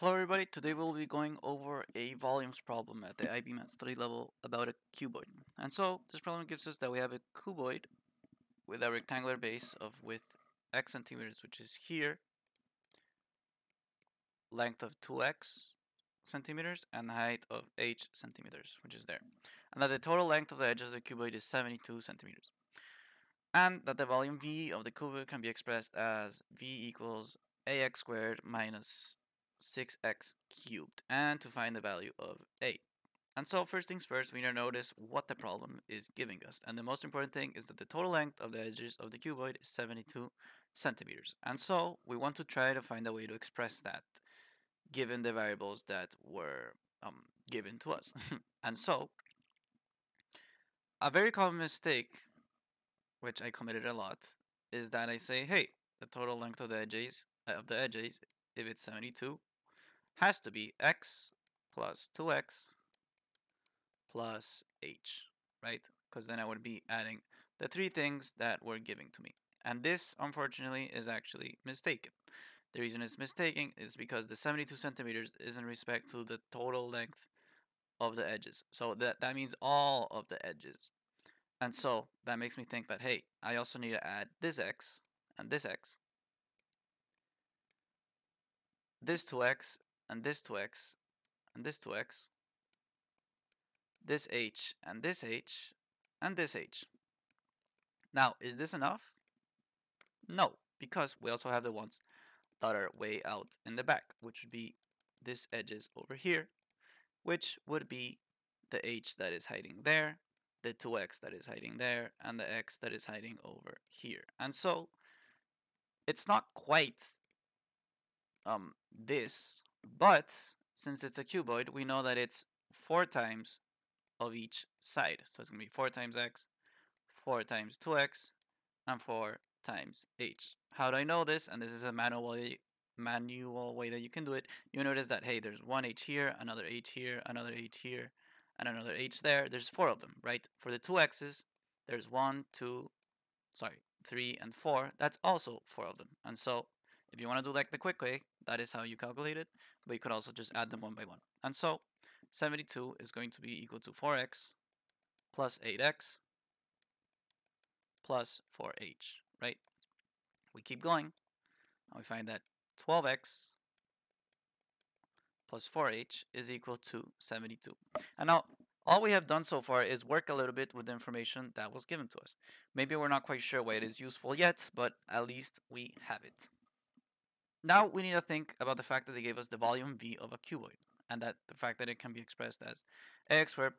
Hello everybody, today we'll be going over a volumes problem at the IB Math study level about a cuboid. And so this problem gives us that we have a cuboid with a rectangular base of width x centimeters, which is here, length of 2x centimeters, and height of h centimeters, which is there. And that the total length of the edge of the cuboid is 72 centimeters. And that the volume V of the cuboid can be expressed as V equals ax squared minus 6x cubed, and to find the value of a. And so first things first, we need to notice what the problem is giving us. And the most important thing is that the total length of the edges of the cuboid is 72 centimeters. And so we want to try to find a way to express that given the variables that were given to us. And so a very common mistake, which I committed a lot, is that I say, hey, the total length of the edges, if it's 72, has to be x plus 2x plus h, right? Because then I would be adding the three things that were giving to me. And this, unfortunately, is actually mistaken. The reason it's mistaken is because the 72 centimeters is in respect to the total length of the edges. So that means all of the edges. And so that makes me think that, hey, I also need to add this x and this x, this 2x and this 2x and this 2x, this h and this h and this h. Now, is this enough? No, because we also have the ones that are way out in the back, which would be this edges over here, which would be the h that is hiding there, the 2x that is hiding there, and the x that is hiding over here. And so it's not quite this, but since it's a cuboid, we know that it's 4 times of each side. So it's going to be 4 times x, 4 times 2x, and 4 times h. How do I know this? And this is a manual way that you can do it. You notice that, hey, there's one h here, another h here, another h here, and another h there. There's 4 of them, right? For the 2x's, there's 3 and 4. That's also 4 of them. And so if you want to do like the quick way, that is how you calculate it, but you could also just add them one by one. And so 72 is going to be equal to 4x plus 8x plus 4h, right? We keep going, and we find that 12x plus 4h is equal to 72. And now, all we have done so far is work a little bit with the information that was given to us. Maybe we're not quite sure why it is useful yet, but at least we have it. Now we need to think about the fact that they gave us the volume V of a cuboid, and that the fact that it can be expressed as ax squared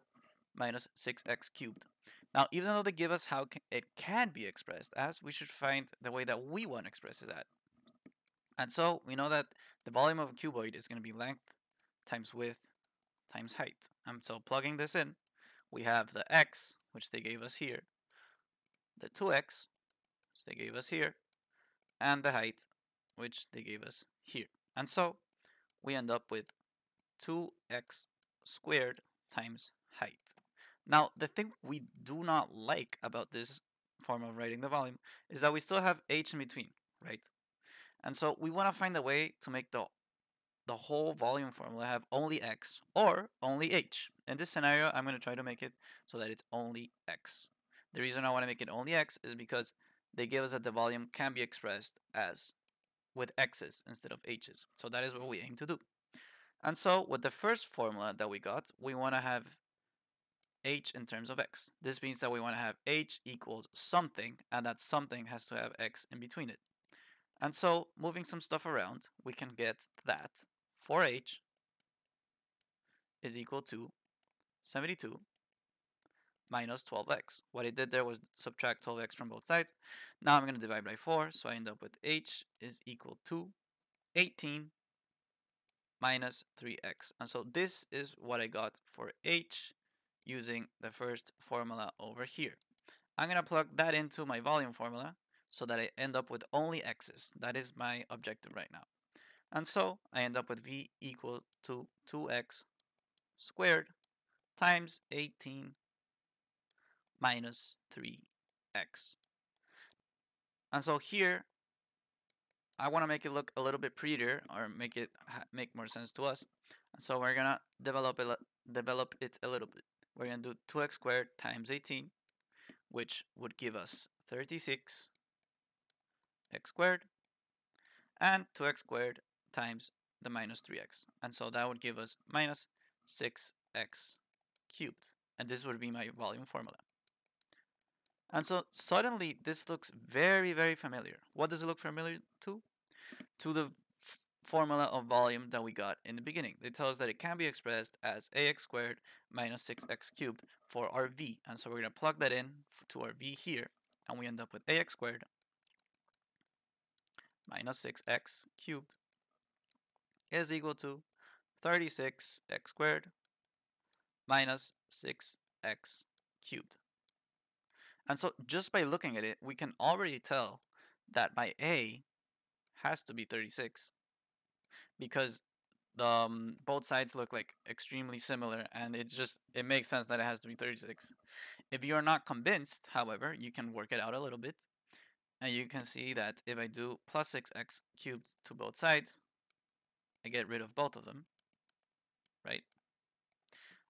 minus 6x cubed. Now, even though they give us how it can be expressed as, we should find the way that we want to express it at. And so we know that the volume of a cuboid is going to be length times width times height. And so plugging this in, we have the x, which they gave us here, the 2x, which they gave us here, and the height, which they gave us here. And so we end up with 2x squared times height. Now, the thing we do not like about this form of writing the volume is that we still have h in between, right? And so we want to find a way to make the whole volume formula have only x or only h. In this scenario, I'm going to try to make it so that it's only x. The reason I want to make it only x is because they give us that the volume can be expressed as with x's instead of h's. So that is what we aim to do. And so with the first formula that we got, we want to have h in terms of x. This means that we want to have h equals something, and that something has to have x in between it. And so moving some stuff around, we can get that 4h is equal to 72 minus 12x. What I did there was subtract 12x from both sides. Now I'm going to divide by 4, so I end up with h is equal to 18 minus 3x. And so this is what I got for h using the first formula over here. I'm going to plug that into my volume formula so that I end up with only x's. That is my objective right now. And so I end up with v equal to 2x squared times 18 minus 3x. And so here I want to make it look a little bit prettier or make it make more sense to us. So we're gonna develop it a little bit. We're gonna do 2x squared times 18, which would give us 36x squared, and 2x squared times the minus 3x. And so that would give us minus 6x cubed. And this would be my volume formula. And so suddenly this looks very, very familiar. What does it look familiar to? To the formula of volume that we got in the beginning. They tell us that it can be expressed as ax squared minus 6x cubed for our v. And so we're going to plug that in to our v here. And we end up with ax squared minus 6x cubed is equal to 36x squared minus 6x cubed. And so just by looking at it, we can already tell that my a has to be 36 because both sides look like extremely similar, and it makes sense that it has to be 36. If you are not convinced, however, you can work it out a little bit, and you can see that if I do plus 6x cubed to both sides, I get rid of both of them, right?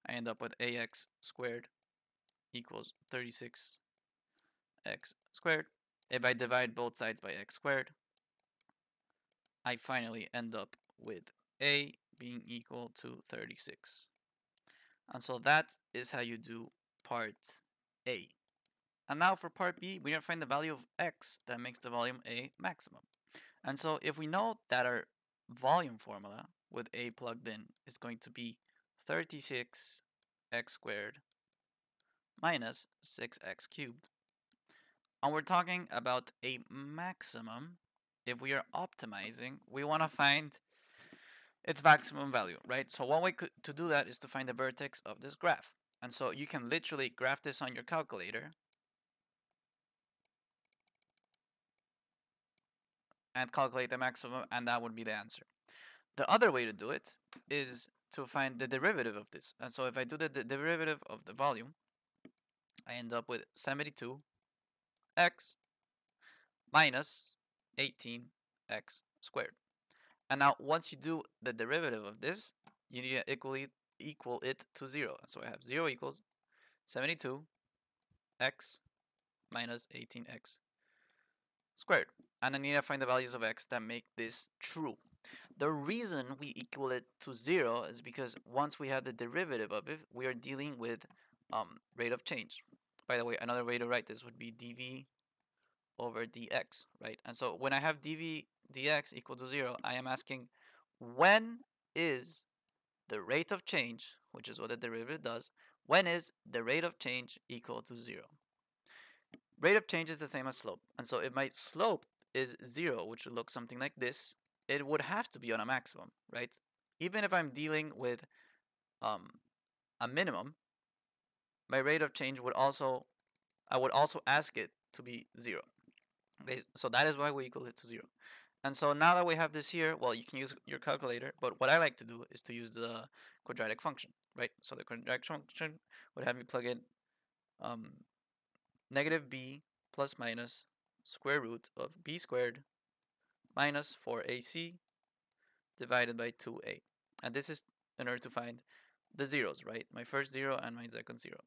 I end up with ax squared equals 36x squared. If I divide both sides by x squared, I finally end up with a being equal to 36. And so that is how you do part A. And now for part B, we are to find the value of x that makes the volume A maximum. And so if we know that our volume formula with A plugged in is going to be 36x squared minus 6x cubed, and we're talking about a maximum, if we are optimizing, we want to find its maximum value, right? So one way to do that is to find the vertex of this graph. And so you can literally graph this on your calculator and calculate the maximum, and that would be the answer. The other way to do it is to find the derivative of this. And so if I do the derivative of the volume, I end up with 72x minus 18x squared. And now once you do the derivative of this, you need to equal it to 0. And so I have 0 equals 72x minus 18x squared. And I need to find the values of x that make this true. The reason we equal it to 0 is because once we have the derivative of it, we are dealing with rate of change. By the way, another way to write this would be dv over dx, right? And so when I have dv dx equal to 0, I am asking when is the rate of change, which is what the derivative does, when is the rate of change equal to 0? Rate of change is the same as slope. And so if my slope is 0, which would look something like this, it would have to be on a maximum, right? Even if I'm dealing with a minimum, my rate of change would also, I would also ask it to be 0. Okay, so that is why we equal it to 0. And so now that we have this here, well, you can use your calculator, but what I like to do is to use the quadratic function, right? So the quadratic function would have me plug in negative b plus minus square root of b squared minus 4ac divided by 2a. And this is in order to find the zeros, right? My first 0 and my second 0.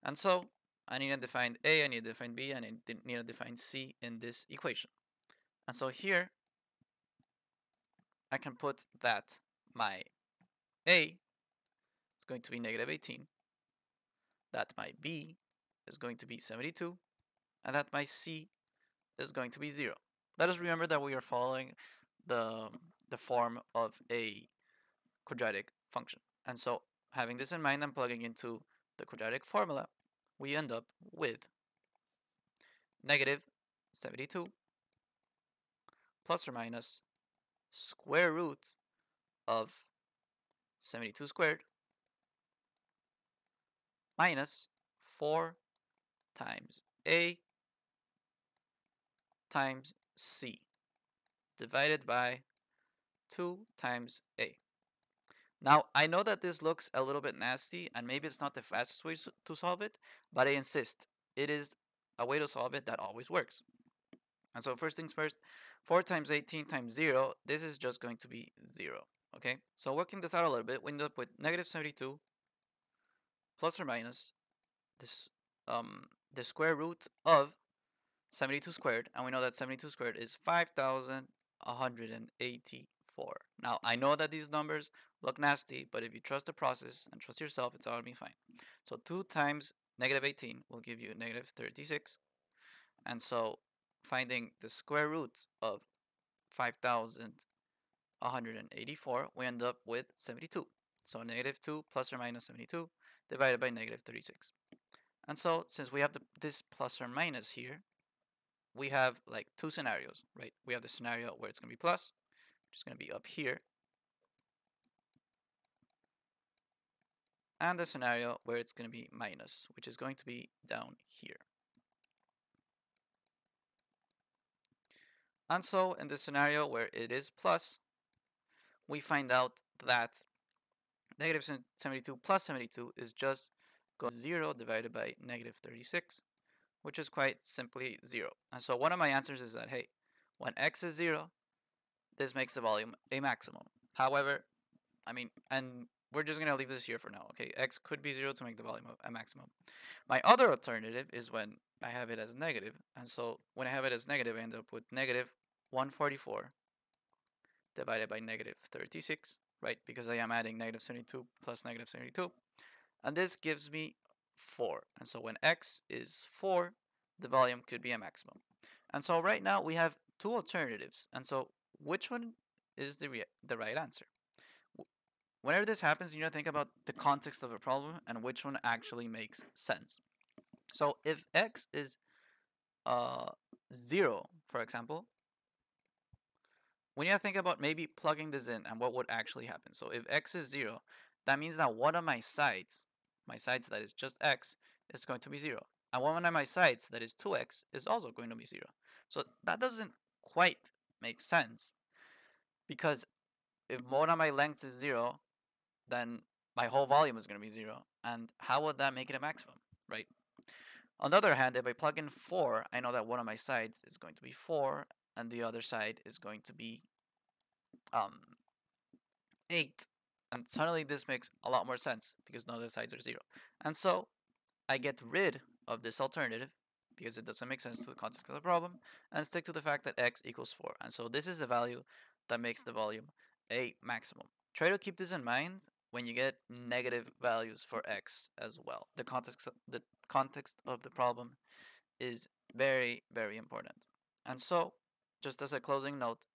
And so I need to define a, I need to define b, and I need to define c in this equation. And so here I can put that my a is going to be negative 18, that my b is going to be 72, and that my c is going to be 0. Let us remember that we are following the form of a quadratic function. And so having this in mind and plugging into the quadratic formula, we end up with negative 72 plus or minus square root of 72 squared minus 4 times a times c divided by 2 times a. Now, I know that this looks a little bit nasty, and maybe it's not the fastest way to solve it, but I insist, it is a way to solve it that always works. And so first things first, 4 times 18 times 0, this is just going to be 0. Okay, so working this out a little bit, we end up with negative 72 plus or minus this the square root of 72 squared, and we know that 72 squared is 5,184. Now, I know that these numbers look nasty, but if you trust the process and trust yourself, it's all going to be fine. So 2 times negative 18 will give you negative 36. And so finding the square root of 5,184, we end up with 72. So negative 2 plus or minus 72 divided by negative 36. And so since we have this plus or minus here, we have like two scenarios, right? We have the scenario where it's going to be plus, which is going to be up here, and the scenario where it's going to be minus, which is going to be down here. And so in this scenario where it is plus, we find out that negative 72 plus 72 is just 0 divided by negative 36, which is quite simply 0. And so one of my answers is that, hey, when x is 0, this makes the volume a maximum. However, I mean, and we're just going to leave this here for now, okay? X could be 0 to make the volume a maximum. My other alternative is when I have it as negative. And so when I have it as negative, I end up with negative 144 divided by negative 36, right? Because I am adding negative 72 plus negative 72. And this gives me 4. And so when x is 4, the volume could be a maximum. And so right now we have two alternatives. And so which one is the right answer? Whenever this happens, you need to think about the context of a problem and which one actually makes sense. So if x is 0, for example, we need to think about maybe plugging this in and what would actually happen. So if x is 0, that means that one of my sides that is just x, is going to be 0. And one of my sides that is 2x is also going to be 0. So that doesn't quite make sense, because if one of my lengths is 0, then my whole volume is going to be 0. And how would that make it a maximum, right? On the other hand, if I plug in 4, I know that one of my sides is going to be 4, and the other side is going to be 8. And suddenly this makes a lot more sense, because none of the sides are 0. And so I get rid of this alternative, because it doesn't make sense to the context of the problem, and stick to the fact that x equals 4. And so this is the value that makes the volume a maximum. Try to keep this in mind when you get negative values for x as well. The context of the problem is very, very important. And so, just as a closing note,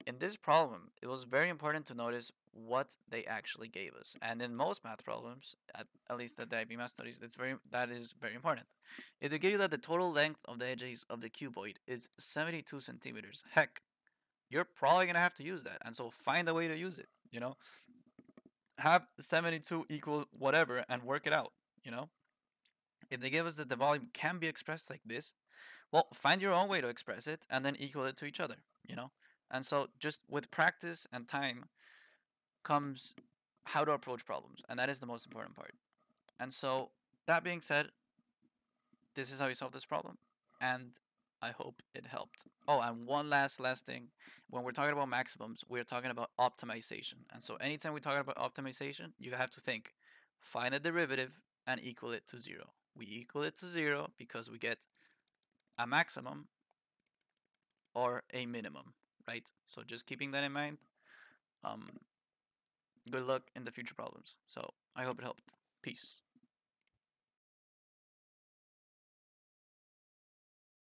in this problem, it was very important to notice what they actually gave us. And in most math problems, at least at the IB Math Studies, that is very important. If they give you that the total length of the edges of the cuboid is 72 centimeters, heck, you're probably going to have to use that. And so find a way to use it, Have 72 equal whatever and work it out, If they give us that the volume can be expressed like this, well, find your own way to express it and then equal it to each other. And so just with practice and time comes how to approach problems, and that is the most important part. And so that being said, this is how you solve this problem, and I hope it helped. Oh, and one last thing. When we're talking about maximums, we're talking about optimization. And so anytime we're talking about optimization, you have to think, find a derivative and equal it to 0. We equal it to 0 because we get a maximum or a minimum, right? So just keeping that in mind. Good luck in the future problems. So I hope it helped. Peace.